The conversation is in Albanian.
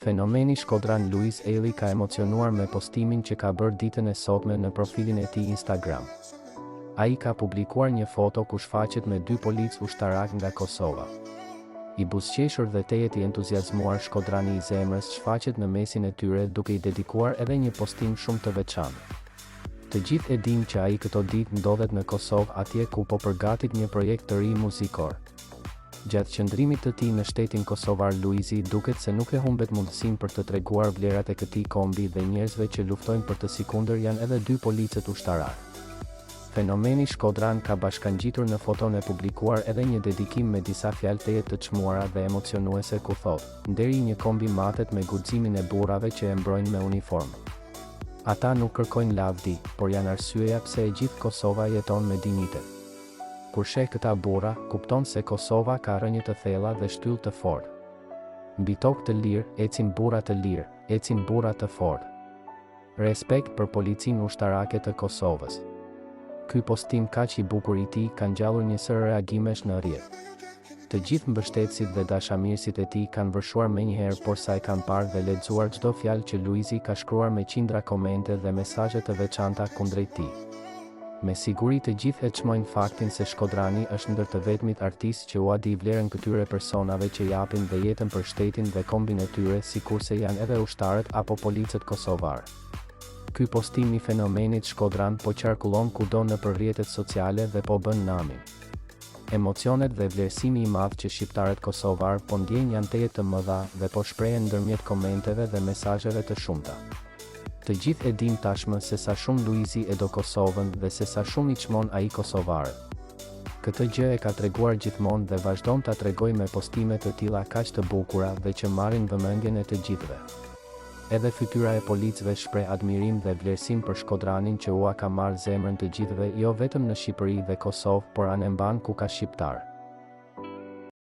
Fenomeni shkodran Luiz Eli ka emocionuar me postimin që ka bërë ditën e sotme në profilin e tij Instagram. Ai ka publikuar një foto ku shfaqet me 2 policë ushtarak nga Kosova. I buzëqeshur dhe tejet i entuziazmuar, shkodrani i zemrës shfaqet në mesin e tyre duke i dedikuar edhe një postim shumë të veçantë. Të gjithë e dimë që ai këto ditë ndodhet në Kosovë, atje ku po përgatit një projekt të ri muzikor. Gjatë qëndrimit të tij në shtetin kosovar, Luizi duket se nuk e humbet mundësinë për të treguar vlerat e këtij kombi dhe njerëzve që luftojnë për të sikundër janë edhe 2 policët ushtarar. Fenomeni shkodran ka bashkangjitur në foton e publikuar edhe një dedikim me disa fjalë teje të çmuara dhe emocionuese ku thotë: "Nderi një kombi matet me guximin e burrave që e mbrojnë me uniformë. Ata nuk kërkojnë lavdi, por janë arsyeja pse e gjithë Kosova jeton me dinjitet. Kur sheh këta burra, kupton se Kosova ka rrënjë të thella dhe shtyllë të fortë. Mbi tokë të lirë, ecin burra të lirë, ecin burra të fortë. Respekt për policinë ushtarake të Kosovës." Ky postim kaq i bukur i tij ka ngjallur një sër reagimesh në rrjet. Të gjithë mbështetësit dhe dashamirësit e tij kanë vërshuar menjëherë, por sa e kanë parë dhe lexuar çdo fjalë që Luizi ka shkruar me qindra komente dhe mesazhe të veçanta kundrejt tij. Me siguri të gjithë e çmojnë faktin se shkodrani është ndër të vetmit artist që ua di vlerën këtyre personave që japin dhe jetën për shtetin dhe kombin e tyre, sikurse janë edhe ushtarët apo policët kosovar. Ky postim i fenomenit shkodran po qarkullon kudo nëpër rrjetet sociale dhe po bën namin. Emocionet dhe vlerësimi i madh që shqiptarët kosovar po ndjejnë janë teje të mëdha dhe po shprehen ndërmjet komenteve dhe mesazheve të shumta. Të gjithë e dim tashmë se sa shumë Luizi e do Kosovën dhe se sa shumë i çmon ai kosovarët. Këtë gjë e ka treguar gjithmonë dhe vazhdon ta tregojë me postime të tilla kaq të bukura dhe që marrin vëmendjen e të gjithëve. Edhe fytyra e policëve shpreh admirim dhe vlerësim për shkodranin që ua ka marrë zemrën të gjithëve, jo vetëm në Shqipëri dhe Kosovë, por anë mban ku ka shqiptar.